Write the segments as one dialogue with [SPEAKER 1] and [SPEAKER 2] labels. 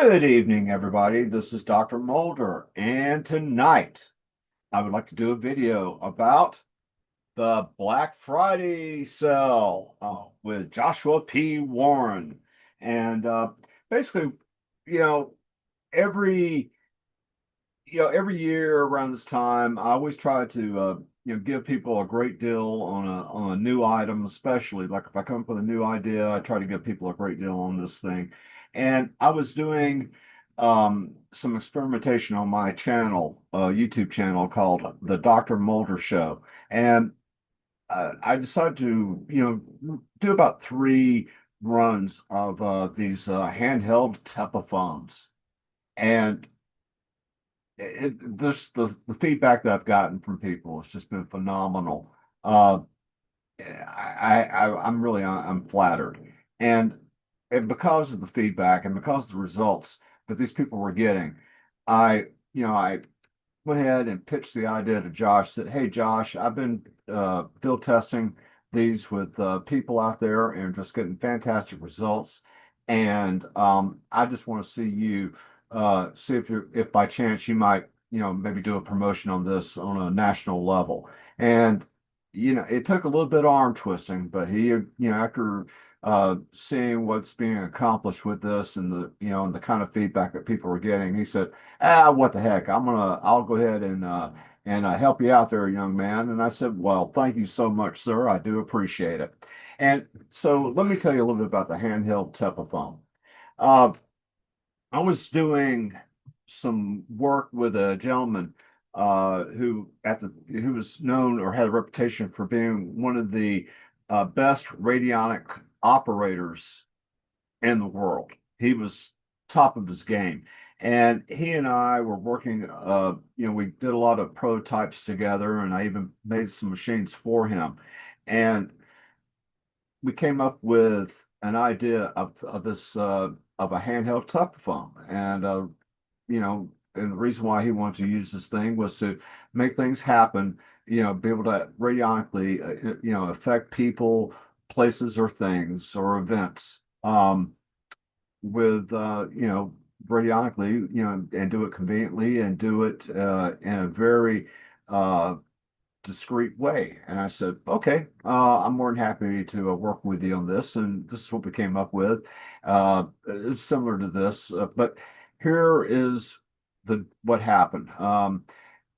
[SPEAKER 1] Good evening, everybody. This is Dr. Mulder, and tonight I would like to do a video about the Black Friday sale with Joshua P. Warren. And basically, you know, every every year around this time, I always try to give people a great deal on a new item, especially like if I come up with a new idea, I try to give people a great deal on this thing. And I was doing some experimentation on my channel, YouTube channel called The Dr. Mulder Show. And I decided to, do about three runs of these handheld Tepaphones. And this the feedback that I've gotten from people has just been phenomenal. Uh, I'm really I'm flattered, and because of the feedback and because of the results that these people were getting, I went ahead and pitched the idea to Josh. Said, "Hey, Josh, I've been field testing these with people out there and just getting fantastic results. And I just want to see you see if by chance you might maybe do a promotion on this on a national level." And it took a little bit of arm twisting, but after seeing what's being accomplished with this and the kind of feedback that people were getting, he said, what the heck? I'll go ahead and help you out there, young man. And I said, well, thank you so much, sir. I do appreciate it. And so let me tell you a little bit about the handheld Tepaphone. Uh, I was doing some work with a gentleman who was known or had a reputation for being one of the best radionic operators in the world. He was top of his game. And he and I were working, we did a lot of prototypes together, and I even made some machines for him. And we came up with an idea of this of a handheld telephone. And and the reason why he wanted to use this thing was to make things happen, be able to radionically, affect people, places, or things or events. With radionically, and do it conveniently and do it in a very uh discreet way. And I said, okay, I'm more than happy to work with you on this. And this is what we came up with. It's similar to this, but here is the what happened.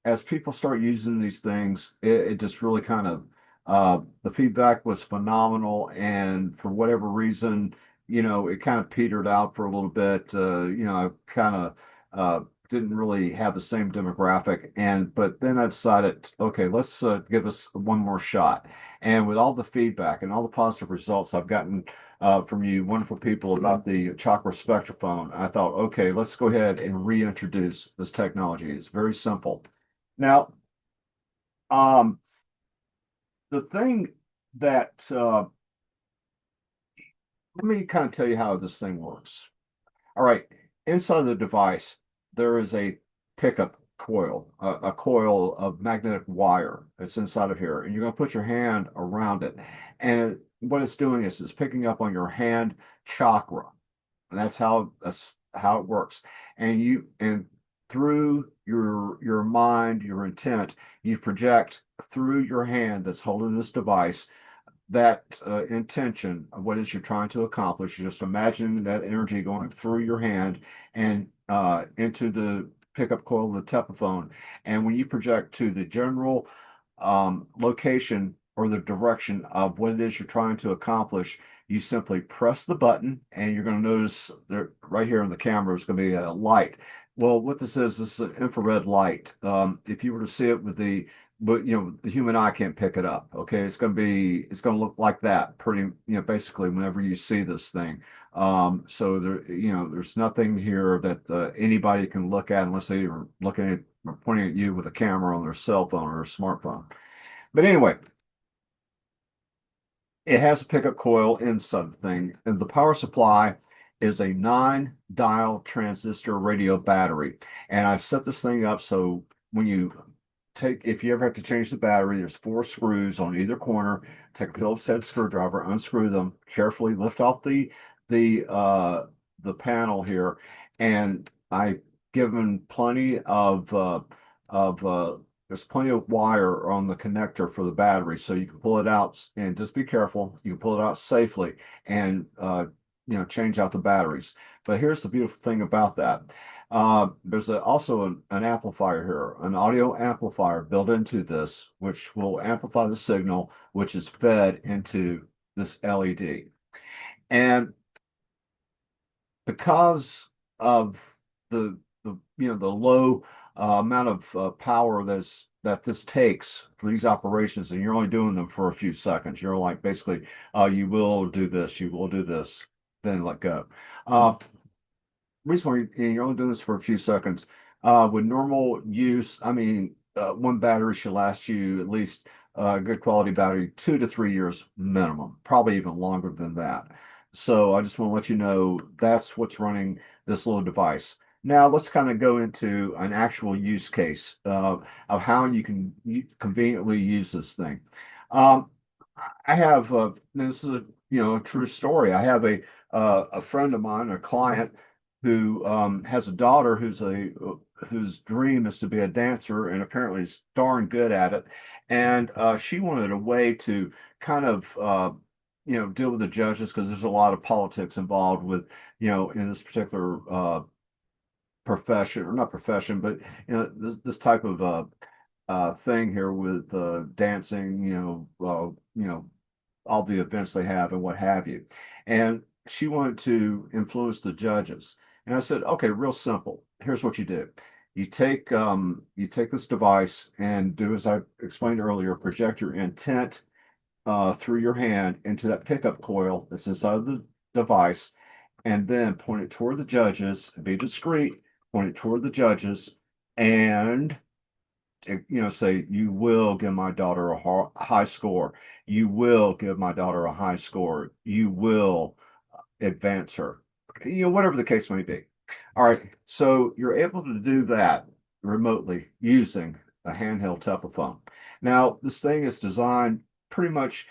[SPEAKER 1] As people start using these things, it just really kind of the feedback was phenomenal, and for whatever reason, it kind of petered out for a little bit. I kind of didn't really have the same demographic, and but then I decided, okay, let's give us one more shot. And with all the feedback and all the positive results I've gotten from you wonderful people about the chakra spectrophone, I thought, okay, let's go ahead and reintroduce this technology. It's very simple. Now, um, the thing that let me kind of tell you how this thing works. All right, inside the device, there is a pickup coil, a coil of magnetic wire that's inside of here, and you're going to put your hand around it. And what it's doing is it's picking up on your hand chakra, and that's how it works. And through your mind, your intent, you project through your hand that's holding this device that intention of what is you're trying to accomplish. You just imagine that energy going through your hand and into the pickup coil of the Tepaphone. And when you project to the general location or the direction of what it is you're trying to accomplish, you simply press the button, and you're going to notice there right here on the camera is going to be a light. Well, what this is an infrared light. If you were to see it with but the human eye can't pick it up. Okay, it's going to look like that pretty, basically whenever you see this thing. So there's nothing here that anybody can look at unless they are looking at or pointing at you with a camera on their cell phone or a smartphone. But anyway, it has a pickup coil inside the thing, and the power supply is a 9-dial transistor radio battery. And I've set this thing up so when if you ever have to change the battery, there's 4 screws on either corner. Take a Phillips head screwdriver, unscrew them, carefully lift off the the panel here, and I given plenty of there's plenty of wire on the connector for the battery, so you can pull it out and just be careful. You can pull it out safely and change out the batteries. But here's the beautiful thing about that. There's also an amplifier here, an audio amplifier built into this, which will amplify the signal, which is fed into this LED. And because of the low amount of power that this takes for these operations, and you're only doing them for a few seconds. You're like basically, you will do this, you will do this, then let go. Reason why you're only doing this for a few seconds, with normal use, I mean, one battery should last you at least a good quality battery, 2 to 3 years minimum, probably even longer than that. So I just want to let you know that's what's running this little device. Now let's kind of go into an actual use case of how you can conveniently use this thing. Um, I have this is a true story. I have a friend of mine, a client who has a daughter whose dream is to be a dancer and apparently is darn good at it. And she wanted a way to kind of deal with the judges because there's a lot of politics involved with in this particular profession, or not profession, but this type of thing here with dancing, all the events they have and what have you. And she wanted to influence the judges. And I said, okay, real simple. Here's what you do. You take this device and do as I explained earlier, project your intent through your hand into that pickup coil that's inside the device, and then point it toward the judges, be discreet, point it toward the judges, and say, you will give my daughter a high score. You will give my daughter a high score. You will advance her. Whatever the case may be. All right. So you're able to do that remotely using a handheld Tepaphone. Now, this thing is designed pretty much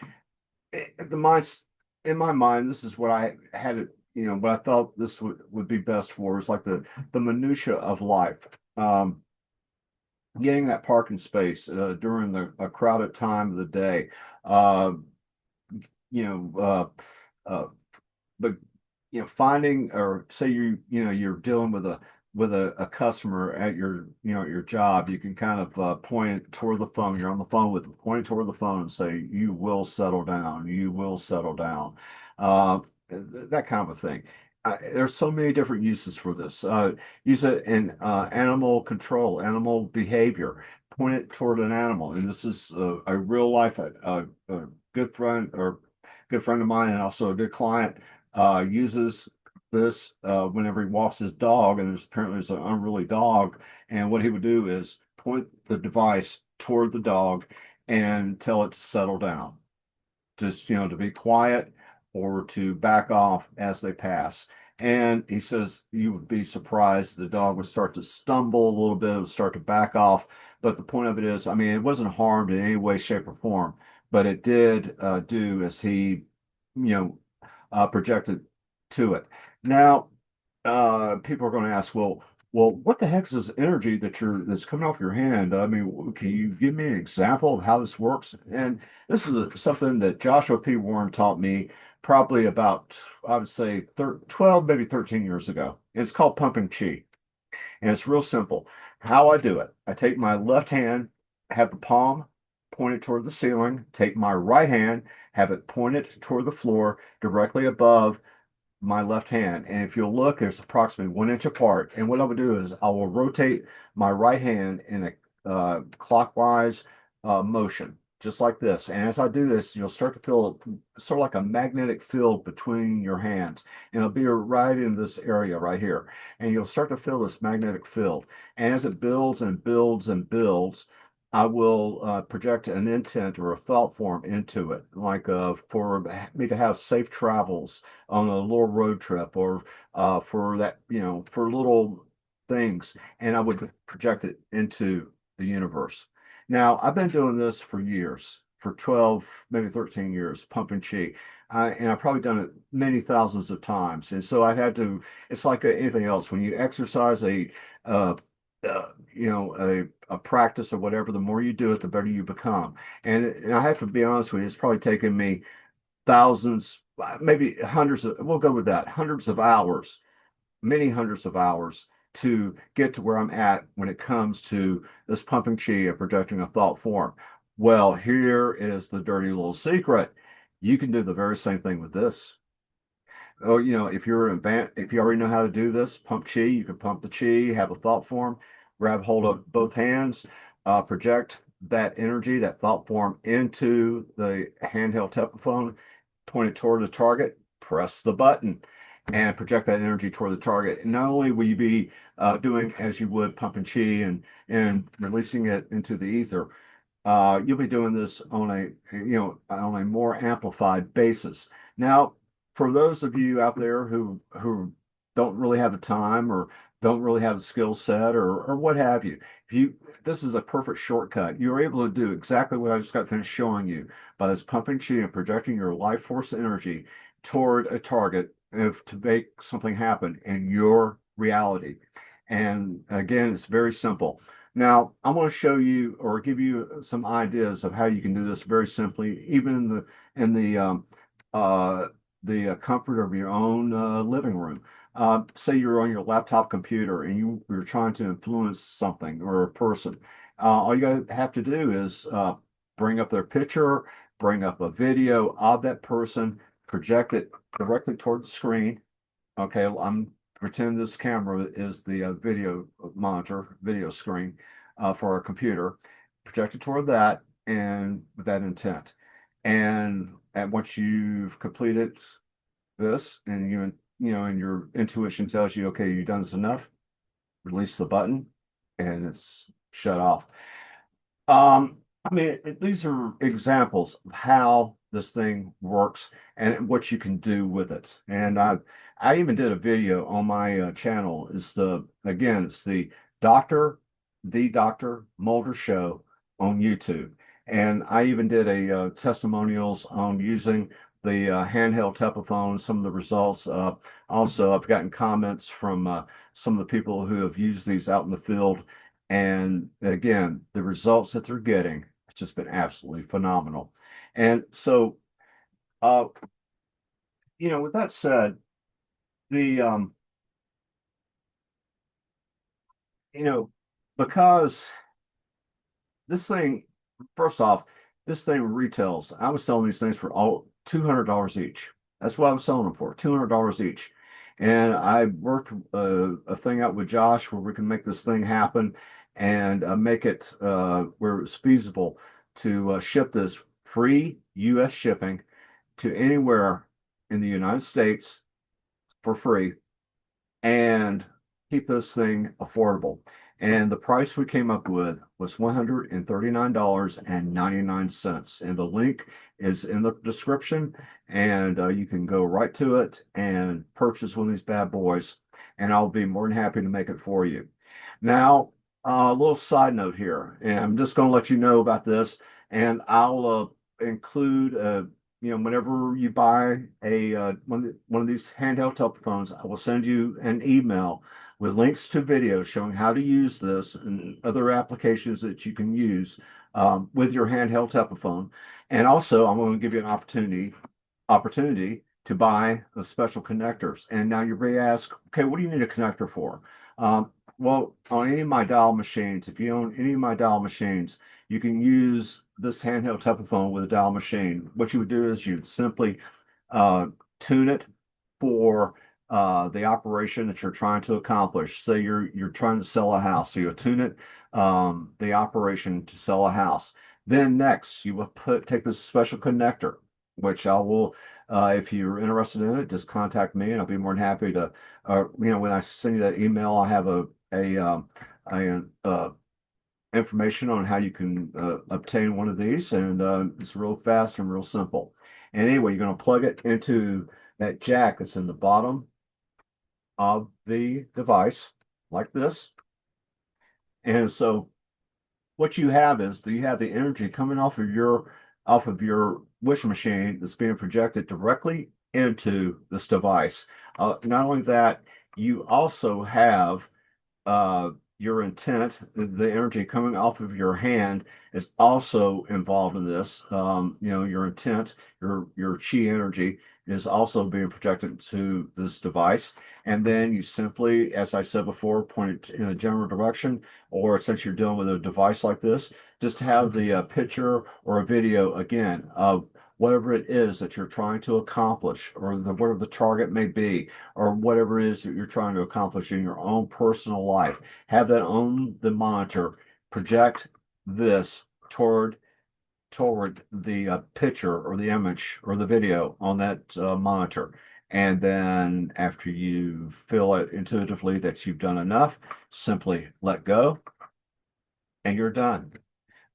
[SPEAKER 1] the minds in my mind. This is what I had it. What I thought this would be best for is like the minutia of life. Getting that parking space during a crowded time of the day. Uh, you know, uh, but finding, or say you're dealing with a customer at your job. You can kind of point toward the phone. You're on the phone with them, point toward the phone and say, you will settle down, you will settle down, uh, that kind of a thing. There's so many different uses for this. Use it in animal control, animal behavior. Point it toward an animal, and this is a real life a good friend, or good friend of mine, and also a good client uses this whenever he walks his dog, and there's an unruly dog, and what he would do is point the device toward the dog and tell it to settle down, just to be quiet or to back off as they pass. And he says you would be surprised, the dog would start to stumble a little bit, it would start to back off. But the point of it is, I mean, it wasn't harmed in any way, shape, or form, but it did do as he, you know, projected to it. Now, people are going to ask, well, what the heck is this energy that's coming off your hand? I mean, can you give me an example of how this works? And this is something that Joshua P. Warren taught me probably about, I would say, 12, maybe 13 years ago. It's called pumping chi, and it's real simple. How I do it, I take my left hand, have the palm pointed toward the ceiling, take my right hand, have it pointed toward the floor directly above my left hand. And if you'll look, it's approximately 1 inch apart. And what I would do is I will rotate my right hand in a clockwise motion, just like this. And as I do this, you'll start to feel sort of like a magnetic field between your hands. And it'll be right in this area right here. And you'll start to feel this magnetic field. And as it builds and builds and builds, I will project an intent or a thought form into it, like for me to have safe travels on a little road trip, or for that, for little things, and I would project it into the universe. Now, I've been doing this for years, for 12, maybe 13 years, pumping chi. and I've probably done it many thousands of times. And so I've had to, it's like anything else. When you exercise uh, a practice or whatever, the more you do it, the better you become. And I have to be honest with you, it's probably taken me thousands, maybe hundreds of, we'll go with that, hundreds of hours, many hundreds of hours to get to where I'm at when it comes to this pumping chi and projecting a thought form. Well, here is the dirty little secret. You can do the very same thing with this. Oh, if you're an advanced, if you already know how to do this, pump chi, you can pump the chi, have a thought form, grab hold of both hands, project that energy, that thought form into the handheld Tepaphone, point it toward the target, press the button, and project that energy toward the target. And not only will you be doing as you would pumping chi and releasing it into the ether, you'll be doing this on a more amplified basis. Now, for those of you out there who don't really have the time or don't really have the skill set or what have you, if you this is a perfect shortcut. You're able to do exactly what I just got finished showing you by this pumping chi and projecting your life force energy toward a target if to make something happen in your reality. And again, it's very simple. Now, I want to show you or give you some ideas of how you can do this very simply, even uh, in the comfort of your own living room. Say you're on your laptop computer and you're trying to influence something or a person. All you have to do is bring up their picture, bring up a video of that person, project it directly toward the screen. Okay, I'm pretend this camera is the video monitor, video screen for our computer, projected toward that and with that intent. And once you've completed this and and your intuition tells you, okay, you've done this enough, release the button and it's shut off. I mean, these are examples of how this thing works and what you can do with it. And I even did a video on my channel. It's the Dr. Mulder Show on YouTube. And I even did a testimonials on using the handheld Tepaphone, some of the results. Also, I've gotten comments from some of the people who have used these out in the field. And again, the results that they're getting, it's just been absolutely phenomenal. And so, uh, with that said, the you know, because this thing, first off, this thing retails. I was selling these things for all $200 each. That's what I was selling them for, $200 each. And I worked a thing out with Josh where we can make this thing happen and make it where it's feasible to ship this free U.S. shipping to anywhere in the United States for free and keep this thing affordable. And the price we came up with was $139.99. And the link is in the description, and you can go right to it and purchase one of these bad boys. And I'll be more than happy to make it for you. Now, a little side note here, and I'm just going to let you know about this, and I'll include whenever you buy a one of these handheld telephones, I will send you an email with links to videos showing how to use this and other applications that you can use with your handheld Tepaphone. And also, I'm going to give you an opportunity to buy the special connectors. And now you may ask, okay, what do you need a connector for? Well, on any of my dial machines, if you own any of my dial machines, you can use this handheld Tepaphone with a dial machine. What you would do is you'd simply tune it for the operation that you're trying to accomplish. Say you're trying to sell a house, so you'll tune it the operation to sell a house. Then next, you will take this special connector, which I will, if you're interested in it, just contact me, and I'll be more than happy to. When I send you that email, I have a information on how you can obtain one of these, and it's real fast and real simple. And anyway, you're going to plug it into that jack that's in the bottom of the device, like this. And so what you have is you have the energy coming off of your wishing machine that's being projected directly into this device. Not only that, you also have your intent, the energy coming off of your hand is also involved in this. Your intent, your chi energy is also being projected to this device. And then you simply, as I said before, point it in a general direction, or since you're dealing with a device like this, just have the picture or a video again of whatever it is that you're trying to accomplish, or whatever the target may be, or whatever it is that you're trying to accomplish in your own personal life. Have that on the monitor, project this toward the picture or the image or the video on that monitor. And then after you feel it intuitively that you've done enough, simply let go and you're done.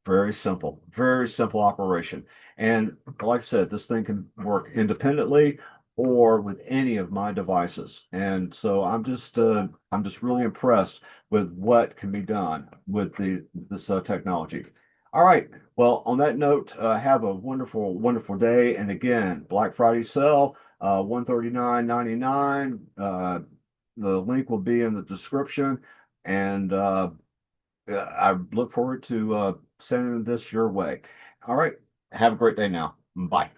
[SPEAKER 1] Very simple operation. And like I said, this thing can work independently or with any of my devices. And so I'm just really impressed with what can be done with this technology. All right. Well, on that note, have a wonderful day. And again, Black Friday sale, 139.99. The link will be in the description. And I look forward to sending this your way. All right. Have a great day now. Bye.